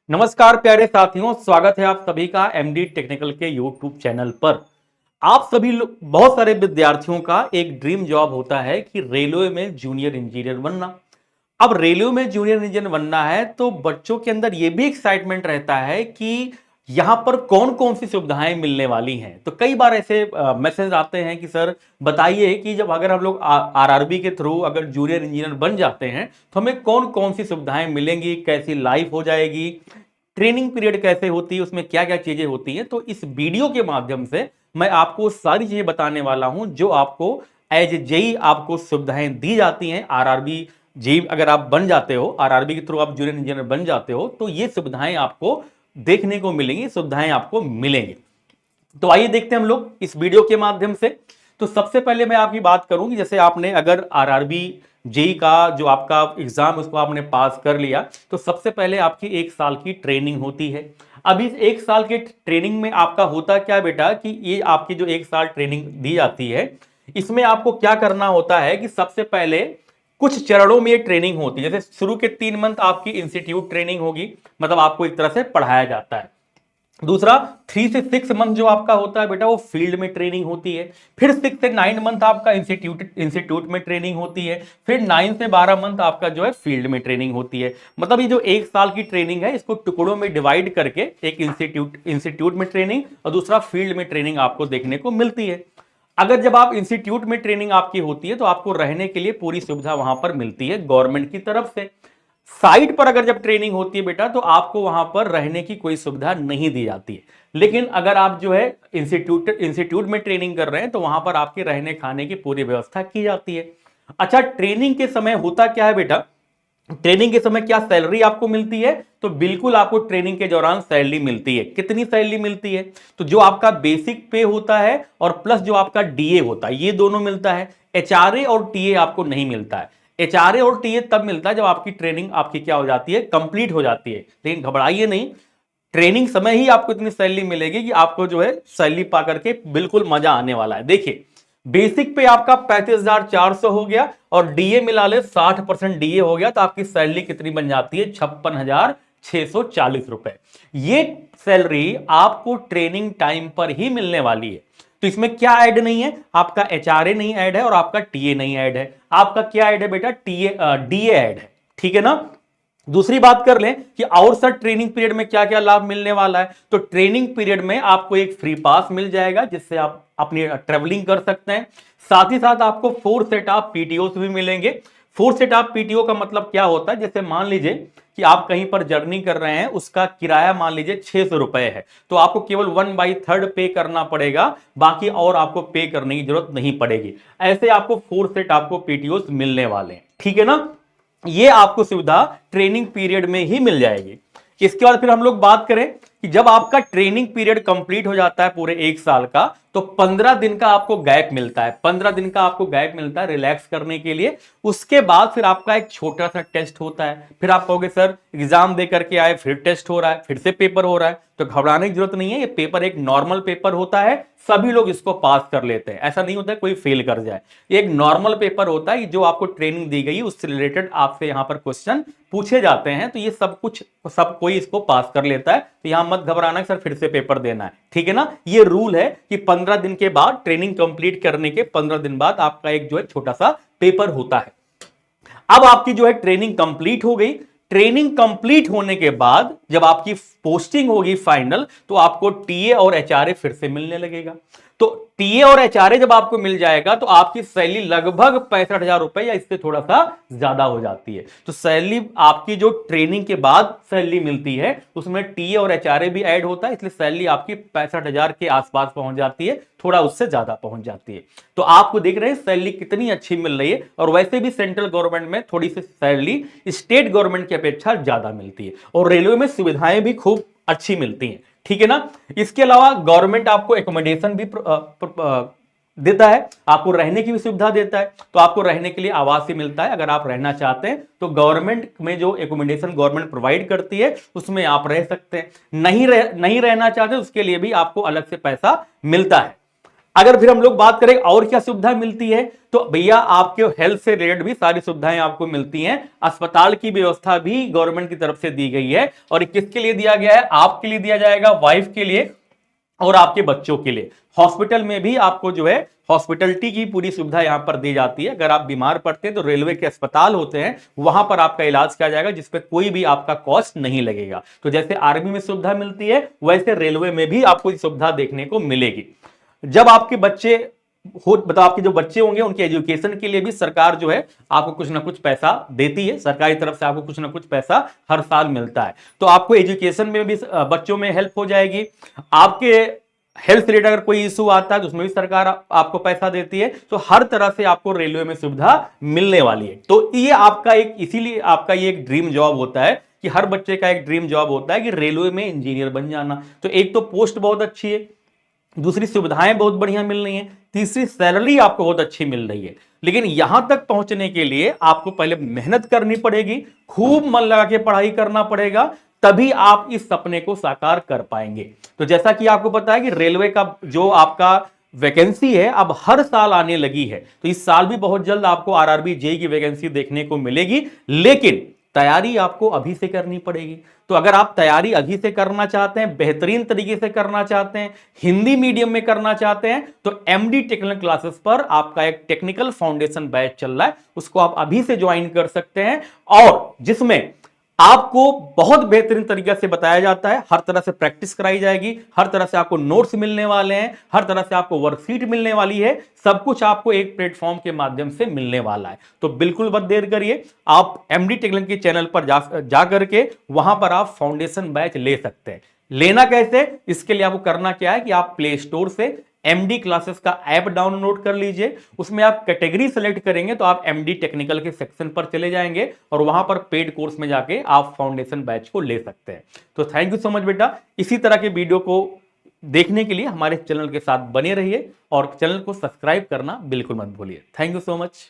नमस्कार प्यारे साथियों, स्वागत है आप सभी का एमडी टेक्निकल के यूट्यूब चैनल पर। आप सभी लोग, बहुत सारे विद्यार्थियों का एक ड्रीम जॉब होता है कि रेलवे में जूनियर इंजीनियर बनना। अब रेलवे में जूनियर इंजीनियर बनना है तो बच्चों के अंदर यह भी एक्साइटमेंट रहता है कि यहां पर कौन कौन सी सुविधाएं मिलने वाली हैं। तो कई बार ऐसे मैसेज आते हैं कि सर बताइए कि जब अगर हम लोग आरआरबी के थ्रू अगर जूनियर इंजीनियर बन जाते हैं तो हमें कौन कौन सी सुविधाएं मिलेंगी, कैसी लाइफ हो जाएगी, ट्रेनिंग पीरियड कैसे होती है, उसमें क्या क्या चीजें होती हैं। तो इस वीडियो के माध्यम से मैं आपको सारी चीजें बताने वाला हूं जो आपको एज जेई आपको सुविधाएं दी जाती हैं। आरआरबी जेई अगर आप बन जाते हो, आरआरबी के थ्रू आप जूनियर इंजीनियर बन जाते हो तो ये सुविधाएं आपको देखने को मिलेंगी, सुविधाएं आपको मिलेंगी। तो आइए देखते हैं हम लोग इस वीडियो के माध्यम से। तो सबसे पहले मैं आपकी बात करूं कि जैसे आपने अगर आरआरबी जेई का जो आपका एग्जाम उसको आपने पास कर लिया तो सबसे पहले आपकी 1 साल की ट्रेनिंग होती है। अब इस 1 साल के ट्रेनिंग में आपका होता क्या बेटा कि ये आपकी जो 1 साल ट्रेनिंग दी जाती है इसमें आपको क्या करना होता है कि सबसे पहले कुछ चरणों में ये ट्रेनिंग होती है। जैसे शुरू के 3 मंथ आपकी इंस्टीट्यूट ट्रेनिंग होगी, मतलब आपको एक तरह से पढ़ाया जाता है। दूसरा 3 से 6 मंथ जो आपका होता है बेटा वो फील्ड में ट्रेनिंग होती है। फिर 6 से 9 मंथ आपका इंस्टीट्यूट में ट्रेनिंग होती है। फिर 9 से 12 मंथ आपका जो है फील्ड में ट्रेनिंग होती है। मतलब ये जो 1 साल की ट्रेनिंग है इसको टुकड़ों में डिवाइड करके एक इंस्टीट्यूट में ट्रेनिंग और दूसरा फील्ड में ट्रेनिंग आपको देखने को मिलती है। अगर जब आप इंस्टीट्यूट में ट्रेनिंग आपकी होती है तो आपको रहने के लिए पूरी सुविधा वहां पर मिलती है गवर्नमेंट की तरफ से। साइट पर अगर जब ट्रेनिंग होती है बेटा तो आपको वहां पर रहने की कोई सुविधा नहीं दी जाती है। लेकिन अगर आप जो है इंस्टीट्यूट में ट्रेनिंग कर रहे हैं तो वहां पर आपके रहने खाने की पूरी व्यवस्था की जाती है। अच्छा, ट्रेनिंग के समय होता क्या है बेटा, ट्रेनिंग के समय क्या सैलरी आपको मिलती है? तो बिल्कुल आपको ट्रेनिंग के दौरान सैलरी मिलती है। कितनी सैलरी मिलती है? तो जो आपका बेसिक पे होता है और प्लस जो आपका डीए होता है ये दोनों मिलता है। एचआरए और टीए आपको नहीं मिलता है। एचआरए और टीए तब मिलता है जब आपकी ट्रेनिंग आपकी क्या हो जाती है, कंप्लीट हो जाती है। लेकिन घबराइए नहीं, ट्रेनिंग समय ही आपको इतनी सैलरी मिलेगी कि आपको जो है सैलरी पा करके बिल्कुल मजा आने वाला है। देखिए बेसिक पे आपका 35,400 हो गया और डीए मिला ले 60% डीए हो गया तो आपकी सैलरी कितनी बन जाती है? 56,640 रुपए। ये सैलरी आपको ट्रेनिंग टाइम पर ही मिलने वाली है। तो इसमें क्या ऐड नहीं है? आपका एचआरए नहीं ऐड है और आपका टीए नहीं ऐड है। आपका क्या ऐड है बेटा? टीए डीए ऐड है। ठीक है ना। दूसरी बात कर लें कि और सर ट्रेनिंग पीरियड में क्या क्या लाभ मिलने वाला है। तो ट्रेनिंग पीरियड में आपको एक फ्री पास मिल जाएगा जिससे आप अपनी ट्रेवलिंग कर सकते हैं। साथ ही साथ आपको 4 सेट ऑफ पीटीओ भी मिलेंगे। 4 सेट ऑफ पीटीओ का मतलब क्या होता है? जैसे मान लीजिए कि आप कहीं पर जर्नी कर रहे हैं, उसका किराया मान लीजिए 600 रुपए है तो आपको केवल 1/3 पे करना पड़ेगा, बाकी और आपको पे करने की जरूरत नहीं पड़ेगी। ऐसे आपको 4 सेट आपको पीटीओ मिलने वाले हैं। ठीक है ना। ये आपको सुविधा ट्रेनिंग पीरियड में ही मिल जाएगी। इसके बाद फिर हम लोग बात करें कि जब आपका ट्रेनिंग पीरियड कंप्लीट हो जाता है पूरे 1 साल का तो 15 दिन का आपको गैप मिलता है। 15 दिन का आपको गैप मिलता है रिलैक्स करने के लिए। उसके बाद फिर आपका एक छोटा सा टेस्ट होता है। फिर आप कहोगे सर एग्जाम दे करके आए, फिर टेस्ट हो रहा है, फिर से पेपर हो रहा है। तो घबराने की जरूरत नहीं है, ये पेपर एक नॉर्मल पेपर होता है, सभी लोग इसको पास कर लेते हैं। ऐसा नहीं होता है कोई फेल कर जाए। ये एक नॉर्मल पेपर होता है जो आपको ट्रेनिंग दी गई उससे रिलेटेड आपसे यहां पर क्वेश्चन पूछे जाते हैं। तो ये सब कोई इसको पास कर लेता है। तो यहां मत घबराना सर फिर से पेपर देना है। ठीक है ना। ये रूल है कि 15 दिन के बाद, ट्रेनिंग कंप्लीट करने के 15 दिन बाद आपका एक जो है छोटा सा पेपर होता है। अब आपकी जो है ट्रेनिंग कंप्लीट हो गई। ट्रेनिंग कंप्लीट होने के बाद जब आपकी पोस्टिंग होगी फाइनल तो आपको टीए और एचआरए फिर से मिलने लगेगा। तो टीए और एचआरए जब आपको मिल जाएगा तो आपकी सैलरी लगभग 65,000 रुपए या इससे थोड़ा सा ज्यादा हो जाती है। तो सैलरी आपकी जो ट्रेनिंग के बाद सैलरी मिलती है उसमें टीए और एचआरए भी ऐड होता है, इसलिए सैलरी आपकी 65,000 के आसपास पहुंच जाती है, थोड़ा उससे ज्यादा पहुंच जाती है। तो आपको देख रहे हैं सैलरी कितनी अच्छी मिल रही है। और वैसे भी सेंट्रल गवर्नमेंट में थोड़ी सी सैलरी स्टेट गवर्नमेंट की अपेक्षा ज्यादा मिलती है और रेलवे में सुविधाएं भी खूब अच्छी मिलती हैं। ठीक है ना। इसके अलावा गवर्नमेंट आपको एकोमोडेशन भी देता है, आपको रहने की भी सुविधा देता है। तो आपको रहने के लिए आवास भी मिलता है। अगर आप रहना चाहते हैं तो गवर्नमेंट में जो एकोमोडेशन गवर्नमेंट प्रोवाइड करती है उसमें आप रह सकते हैं। नहीं रहना चाहते उसके लिए भी आपको अलग से पैसा मिलता है। अगर फिर हम लोग बात करें और क्या सुविधा मिलती है, तो भैया आपके हेल्थ से रिलेटेड भी सारी सुविधाएं आपको मिलती हैं। अस्पताल की व्यवस्था भी गवर्नमेंट की तरफ से दी गई है, और ये किसके लिए दिया गया है? आपके लिए दिया जाएगा, वाइफ के लिए और आपके बच्चों के लिए। हॉस्पिटल में भी आपको जो है हॉस्पिटलिटी की पूरी सुविधा यहां पर दी जाती है। अगर आप बीमार पड़ते हैं तो रेलवे के अस्पताल होते हैं, वहां पर आपका इलाज किया जाएगा, जिसपे कोई भी आपका कॉस्ट नहीं लगेगा। तो जैसे आर्मी में सुविधा मिलती है, वैसे रेलवे में भी आपको सुविधा देखने को मिलेगी। जब आपके बच्चे हो, मतलब आपके जो बच्चे होंगे उनके एजुकेशन के लिए भी सरकार जो है आपको कुछ ना कुछ पैसा देती है। सरकारी तरफ से आपको कुछ ना कुछ पैसा हर साल मिलता है, तो आपको एजुकेशन में भी बच्चों में हेल्प हो जाएगी। आपके हेल्थ रिलेटेड अगर कोई इशू आता है तो उसमें भी सरकार आपको पैसा देती है। तो हर तरह से आपको रेलवे में सुविधा मिलने वाली है। तो ये आपका एक, इसीलिए आपका ये एक ड्रीम जॉब होता है कि हर बच्चे का एक ड्रीम जॉब होता है कि रेलवे में इंजीनियर बन जाना। तो एक तो पोस्ट बहुत अच्छी है, दूसरी सुविधाएं बहुत बढ़िया मिल रही हैं, तीसरी सैलरी आपको बहुत अच्छी मिल रही है। लेकिन यहां तक पहुंचने के लिए आपको पहले मेहनत करनी पड़ेगी, खूब मन लगा के पढ़ाई करना पड़ेगा, तभी आप इस सपने को साकार कर पाएंगे। तो जैसा कि आपको पता है कि रेलवे का जो आपका वैकेंसी है अब हर साल आने लगी है, तो इस साल भी बहुत जल्द आपको आरआरबी जेई की वैकेंसी देखने को मिलेगी। लेकिन तैयारी आपको अभी से करनी पड़ेगी। तो अगर आप तैयारी अभी से करना चाहते हैं, बेहतरीन तरीके से करना चाहते हैं, हिंदी मीडियम में करना चाहते हैं, तो एमडी टेक्निकल क्लासेस पर आपका एक टेक्निकल फाउंडेशन बैच चल रहा है, उसको आप अभी से ज्वाइन कर सकते हैं। और जिसमें आपको बहुत बेहतरीन तरीके से बताया जाता है, हर तरह से प्रैक्टिस कराई जाएगी, हर तरह से आपको नोट्स मिलने वाले हैं, हर तरह से आपको वर्कशीट मिलने वाली है, सब कुछ आपको एक प्लेटफॉर्म के माध्यम से मिलने वाला है। तो बिल्कुल मत देर करिए, आप एमडी टेक्निकल के चैनल पर जा करके वहां पर आप फाउंडेशन बैच ले सकते हैं। लेना कैसे, इसके लिए आपको करना क्या है कि आप प्ले स्टोर से एमडी क्लासेस का ऐप डाउनलोड कर लीजिए। उसमें आप कैटेगरी सेलेक्ट करेंगे तो आप एमडी टेक्निकल के सेक्शन पर चले जाएंगे, और वहां पर पेड कोर्स में जाके आप फाउंडेशन बैच को ले सकते हैं। तो थैंक यू सो मच बेटा। इसी तरह के वीडियो को देखने के लिए हमारे चैनल के साथ बने रहिए, और चैनल को सब्सक्राइब करना बिल्कुल मत भूलिए। Thank you so much.